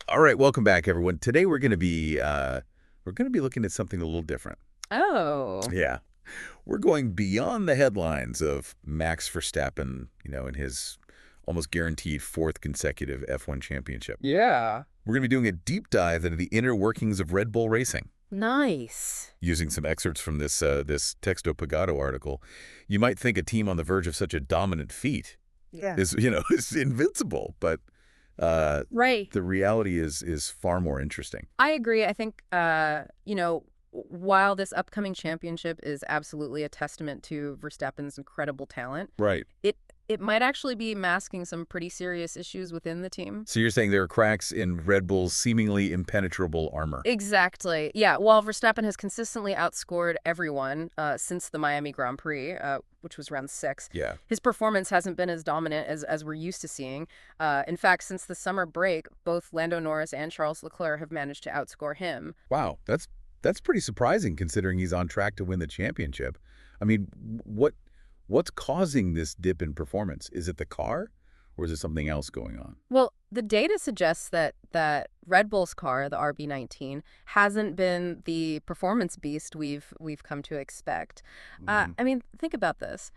All right, welcome back, everyone. Today we're gonna be looking at something a little different. Oh, Yeah, we're going beyond the headlines of Max Verstappen, in his almost guaranteed fourth consecutive F1 championship. yeah. We're gonna be doing a deep dive into the inner workings of Red Bull Racing, Nice. using some excerpts from this Texto Pagado article. You might think a team on the verge of such a dominant feat Yeah. is, is invincible, but Right. the reality is far more interesting. I agree. I think, while this upcoming championship is absolutely a testament to Verstappen's incredible talent, Right. it might actually be masking some pretty serious issues within the team. So you're saying there are cracks in Red Bull's seemingly impenetrable armor. Exactly. Yeah. While Verstappen has consistently outscored everyone since the Miami Grand Prix, which was round 6, Yeah. his performance hasn't been as dominant as we're used to seeing. In fact, since the summer break, both Lando Norris and Charles Leclerc have managed to outscore him. Wow, that's pretty surprising considering he's on track to win the championship. I mean, what's causing this dip in performance? Is it the car, or is it something else going on? Well, the data suggests that Red Bull's car, the RB19, hasn't been the performance beast we've come to expect. Mhm. I mean, think about this.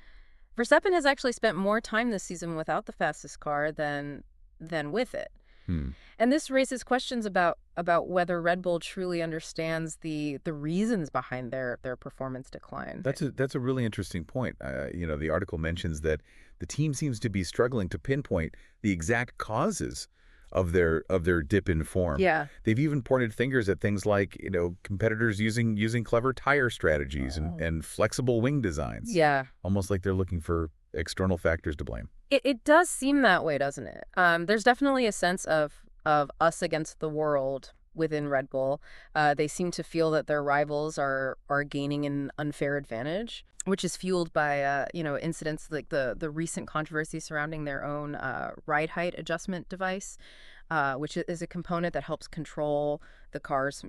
Verstappen has actually spent more time this season without the fastest car than with it. Hmm. And this raises questions about whether Red Bull truly understands the reasons behind their performance decline. That's a really interesting point. The article mentions that the team seems to be struggling to pinpoint the exact causes of their dip in form. Yeah. They've even pointed fingers at things like, competitors using clever tire strategies and flexible wing designs. Yeah. Almost like they're looking for external factors to blame. It does seem that way, doesn't it? There's definitely a sense of us against the world within Red Bull. They seem to feel that their rivals are gaining an unfair advantage, which is fueled by incidents like the recent controversy surrounding their own ride height adjustment device, which is a component that helps control the car's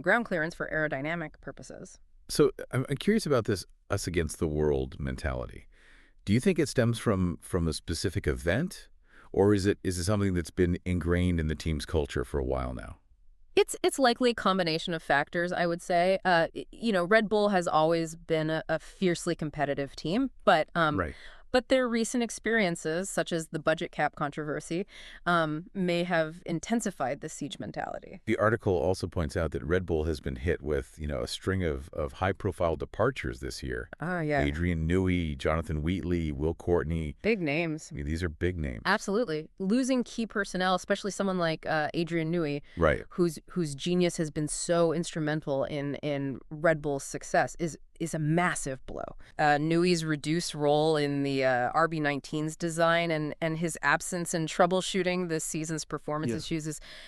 ground clearance for aerodynamic purposes. So I'm curious about this us against the world mentality. Do you think it stems from a specific event, or is it something that's been ingrained in the team's culture for a while now? It's likely a combination of factors, I would say. Red Bull has always been a fiercely competitive team, Right. but their recent experiences, such as the budget cap controversy, may have intensified the siege mentality. The article also points out that Red Bull has been hit with, a string of high-profile departures this year. Oh, yeah. Adrian Newey, Jonathan Wheatley, Will Courtney. Big names. I mean, these are big names. Absolutely. Losing key personnel, especially someone like Adrian Newey, Right. whose genius has been so instrumental in Red Bull's success, is a massive blow. Newey's reduced role in the RB19's design and his absence in troubleshooting this season's performance issues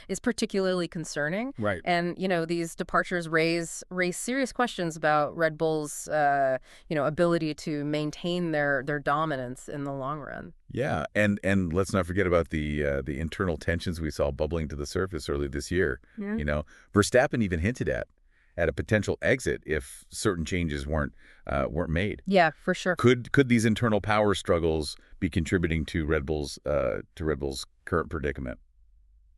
is particularly concerning. Right. And these departures raise serious questions about Red Bull's ability to maintain their dominance in the long run. Yeah, and let's not forget about the internal tensions we saw bubbling to the surface early this year. Yeah. Verstappen even hinted at a potential exit if certain changes weren't made. Yeah, for sure. Could these internal power struggles be contributing to Red Bull's current predicament?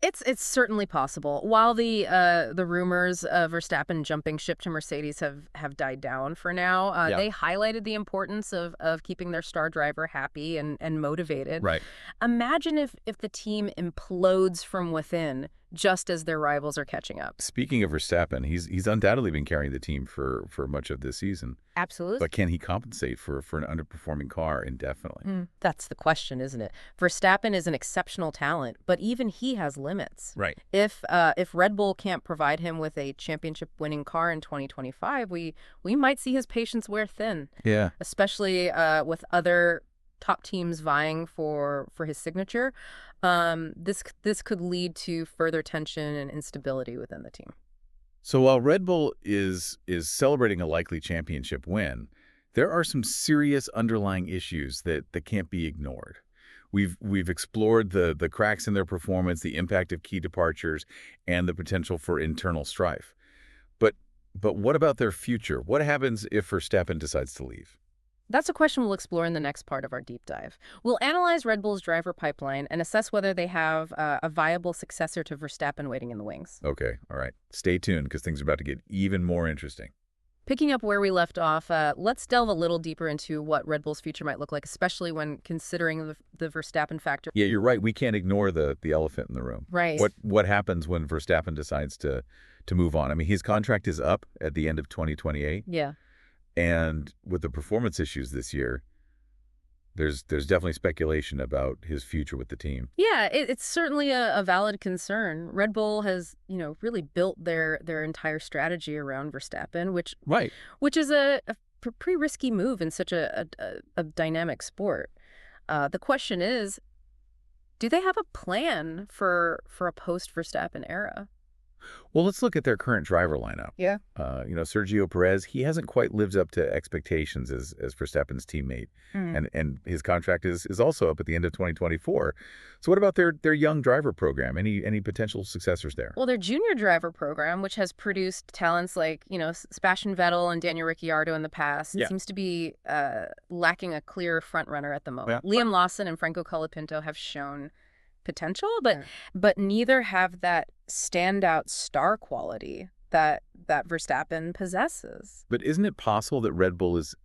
It's certainly possible. While the rumors of Verstappen jumping ship to Mercedes have died down for now, Yeah. they highlighted the importance of keeping their star driver happy and motivated. Right. Imagine if the team implodes from within just as their rivals are catching up. Speaking of Verstappen, he's undoubtedly been carrying the team for much of this season. Absolutely. But can he compensate for an underperforming car indefinitely? That's the question, isn't it? Verstappen is an exceptional talent, but even he has limits. Right. If Red Bull can't provide him with a championship-winning car in 2025, we might see his patience wear thin, Yeah. especially with other top teams vying for his signature. This could lead to further tension and instability within the team. So while Red Bull is celebrating a likely championship win, there are some serious underlying issues that can't be ignored. We've explored the cracks in their performance, the impact of key departures, and the potential for internal strife. But what about their future? What happens if Verstappen decides to leave? That's a question we'll explore in the next part of our deep dive. We'll analyze Red Bull's driver pipeline and assess whether they have a viable successor to Verstappen waiting in the wings. Okay, all right. Stay tuned because things are about to get even more interesting. Picking up where we left off, let's delve a little deeper into what Red Bull's future might look like, especially when considering the Verstappen factor. Yeah, you're right. We can't ignore the elephant in the room. Right. What happens when Verstappen decides to move on? I mean, his contract is up at the end of 2028. Yeah. And with the performance issues this year, there's definitely speculation about his future with the team. Yeah, it's certainly a valid concern. Red Bull has, really built their entire strategy around Verstappen, which is a pretty risky move in such a dynamic sport. The question is, do they have a plan for a post-Verstappen era? Well, let's look at their current driver lineup. Yeah. Sergio Perez, he hasn't quite lived up to expectations as Verstappen's teammate. And his contract is also up at the end of 2024. So what about their young driver program? Any potential successors there? Well, their junior driver program, which has produced talents like, Sebastian Vettel and Daniel Ricciardo in the past, seems to be lacking a clear front runner at the moment. Yeah. Liam Lawson and Franco Colapinto have shown potential, but neither have that standout star quality that Verstappen possesses. But isn't it possible that Red Bull is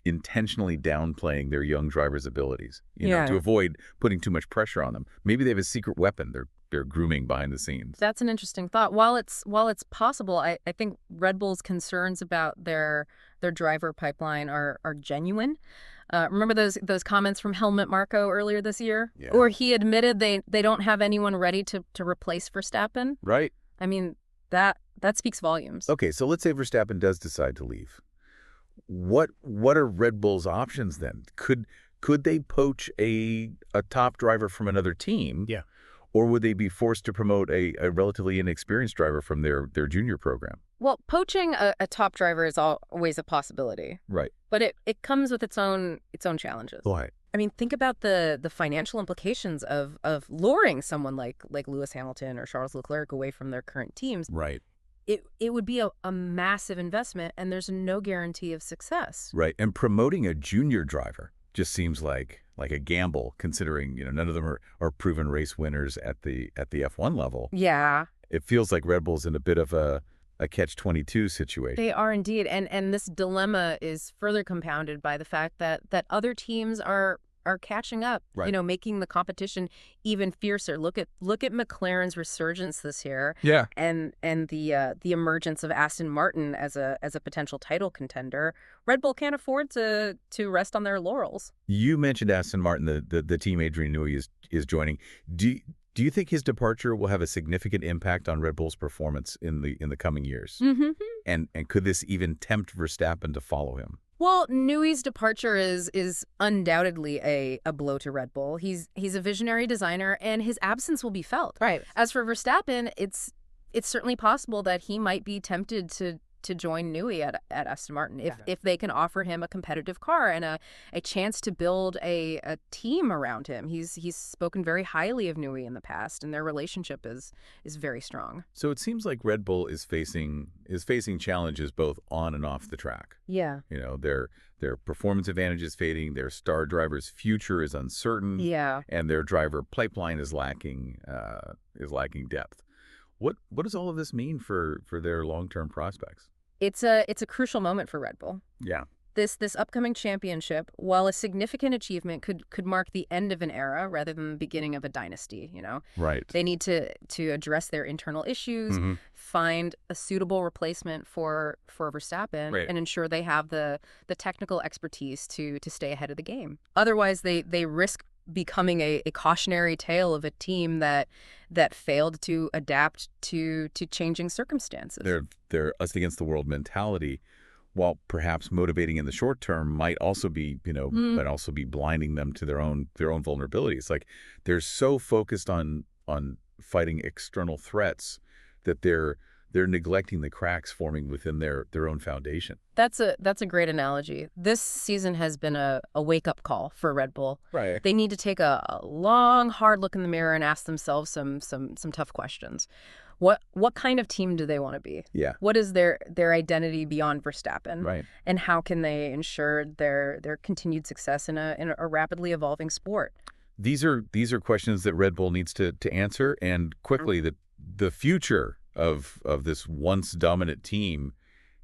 intentionally downplaying their young drivers' abilities, to avoid putting too much pressure on them? Maybe they have a secret weapon they're grooming behind the scenes. That's an interesting thought. While it's possible, I think Red Bull's concerns about their driver pipeline are genuine. Remember those comments from Helmut Marko earlier this year? Yeah. Or he admitted they don't have anyone ready to replace Verstappen? Right. I mean, that speaks volumes. Okay, so let's say Verstappen does decide to leave. What are Red Bull's options then? Could they poach a top driver from another team? Yeah. Or would they be forced to promote a relatively inexperienced driver from their junior program? Well, poaching a top driver is always a possibility. Right. But it comes with its own challenges. Why? I mean, think about the financial implications of luring someone like Lewis Hamilton or Charles Leclerc away from their current teams. Right. It would be a massive investment, and there's no guarantee of success. Right. And promoting a junior driver just seems like a gamble, considering none of them are proven race winners at the F1 level. Yeah. It feels like Red Bull's in a bit of a catch-22 situation. They are indeed, and this dilemma is further compounded by the fact that other teams are catching up, right. Making the competition even fiercer. Look at McLaren's resurgence this year, Yeah. and the emergence of Aston Martin as a potential title contender. Red Bull can't afford to rest on their laurels. You mentioned Aston Martin, the team Adrian Newey is joining. Do you think his departure will have a significant impact on Red Bull's performance in the coming years? Mm-hmm. And could this even tempt Verstappen to follow him? Well, Newey's departure is undoubtedly a blow to Red Bull. He's a visionary designer, and his absence will be felt. Right. As for Verstappen, it's certainly possible that he might be tempted to join Newey at Aston Martin if they can offer him a competitive car and a chance to build a team around him. He's spoken very highly of Newey in the past, and their relationship is very strong. So it seems like Red Bull is facing challenges both on and off the track. Yeah. Their performance advantage is fading, their star driver's future is uncertain, Yeah. and their driver pipeline is lacking depth. What does all of this mean for their long-term prospects? It's a crucial moment for Red Bull. Yeah. This upcoming championship, while a significant achievement, could mark the end of an era rather than the beginning of a dynasty, Right. They need to address their internal issues, find a suitable replacement for Verstappen, Right. and ensure they have the technical expertise to stay ahead of the game. Otherwise, they risk becoming a cautionary tale of a team that failed to adapt to changing circumstances. Their us against the world mentality, while perhaps motivating in the short term, might also be blinding them to their own vulnerabilities. Like they're so focused on fighting external threats that they're neglecting the cracks forming within their own foundation. That's a great analogy. This season has been a wake-up call for Red Bull. Right. They need to take a long, hard look in the mirror and ask themselves some tough questions. What kind of team do they want to be? Yeah. What is their identity beyond Verstappen? Right. And how can they ensure their continued success in a rapidly evolving sport? These are questions that Red Bull needs to answer, and quickly. The future of this once dominant team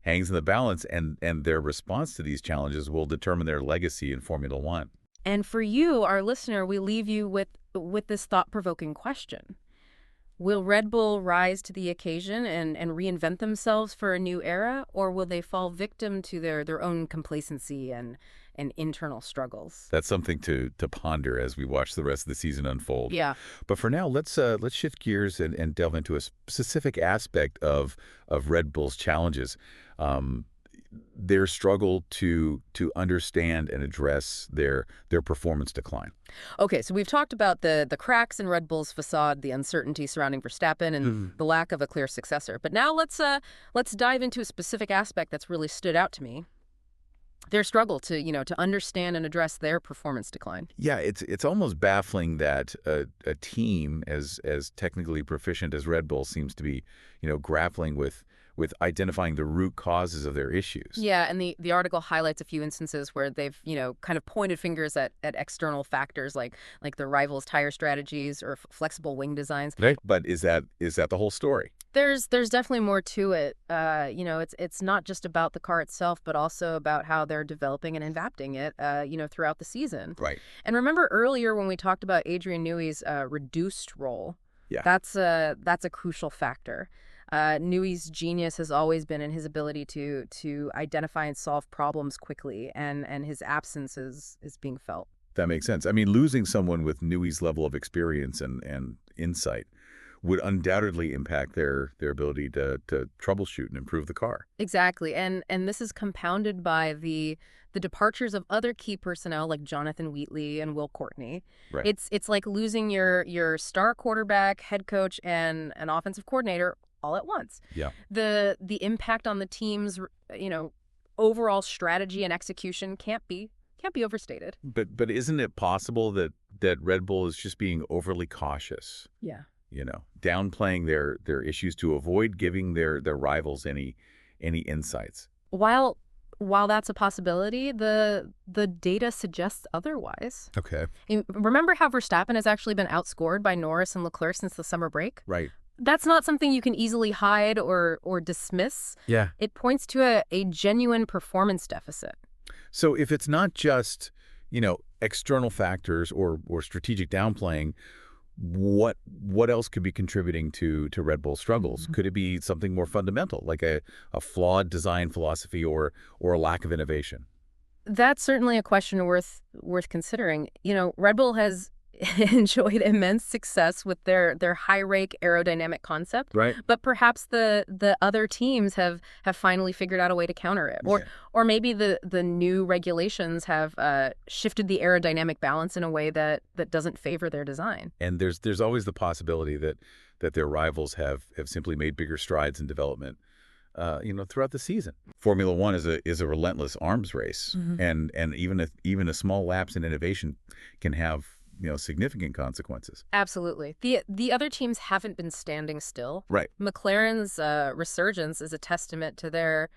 hangs in the balance, and their response to these challenges will determine their legacy in Formula One. And for you, our listener, we leave you with this thought-provoking question. Will Red Bull rise to the occasion and reinvent themselves for a new era, or will they fall victim to their own complacency and internal struggles? That's something to ponder as we watch the rest of the season unfold. Yeah. But for now, let's shift gears and delve into a specific aspect of Red Bull's challenges. Their struggle to understand and address their performance decline. Okay, so we've talked about the cracks in Red Bull's facade, the uncertainty surrounding Verstappen, and the lack of a clear successor. But now let's dive into a specific aspect that's really stood out to me. Their struggle to understand and address their performance decline. Yeah, it's almost baffling that a team as technically proficient as Red Bull seems to be, grappling with identifying the root causes of their issues. Yeah, and the article highlights a few instances where they've, kind of pointed fingers at external factors like the rivals' tire strategies or flexible wing designs. Right. But is that the whole story? There's definitely more to it. It's not just about the car itself, but also about how they're developing and adapting it, throughout the season. Right. And remember earlier when we talked about Adrian Newey's reduced role? Yeah. That's a crucial factor. Newey's genius has always been in his ability to identify and solve problems quickly, and his absence is being felt. That makes sense. I mean, losing someone with Newey's level of experience and insight would undoubtedly impact their ability to troubleshoot and improve the car. Exactly, and this is compounded by the departures of other key personnel like Jonathan Wheatley and Will Courtney. Right. It's like losing your star quarterback, head coach, and an offensive coordinator all at once. Yeah. The impact on the team's overall strategy and execution can't be overstated. But isn't it possible that Red Bull is just being overly cautious? Yeah. Downplaying their issues to avoid giving their rivals any insights. While that's a possibility, the data suggests otherwise. Okay. Remember how Verstappen has actually been outscored by Norris and Leclerc since the summer break? Right. That's not something you can easily hide or dismiss. Yeah. It points to a genuine performance deficit. So if it's not just, external factors or strategic downplaying, what else could be contributing to Red Bull's struggles? Mm-hmm. Could it be something more fundamental, like a flawed design philosophy or a lack of innovation? That's certainly a question worth considering. Red Bull has enjoyed immense success with their high rake aerodynamic concept, Right. but perhaps the other teams have finally figured out a way to counter it, or maybe the new regulations have shifted the aerodynamic balance in a way that doesn't favor their design. And there's always the possibility that their rivals have simply made bigger strides in development throughout the season. Formula One is a relentless arms race, and even a small lapse in innovation can have significant consequences. Absolutely. The other teams haven't been standing still. Right. McLaren's resurgence is a testament to their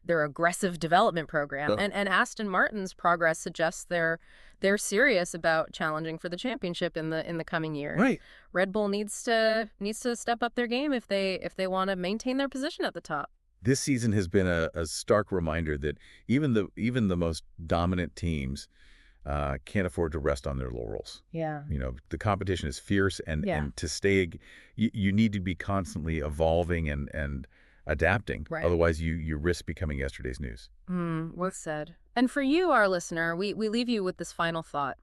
aggressive development program, and Aston Martin's progress suggests they're serious about challenging for the championship in the coming year. Right. Red Bull needs to step up their game if they want to maintain their position at the top. This season has been a stark reminder that even the most dominant teams can't afford to rest on their laurels. Yeah. The competition is fierce, and to stay, you need to be constantly evolving and adapting. Right. Otherwise, you risk becoming yesterday's news. Well said. And for you, our listener, we leave you with this final thought.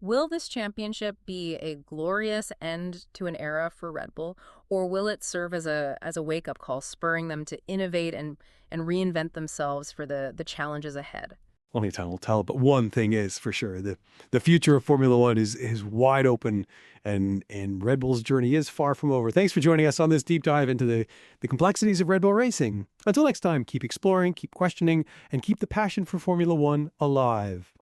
Will this championship be a glorious end to an era for Red Bull, or will it serve as a wake-up call, spurring them to innovate and reinvent themselves for the challenges ahead? Only time will tell, but one thing is for sure, the future of Formula One is wide open, and Red Bull's journey is far from over. Thanks for joining us on this deep dive into the complexities of Red Bull racing. Until next time, keep exploring, keep questioning, and keep the passion for Formula One alive.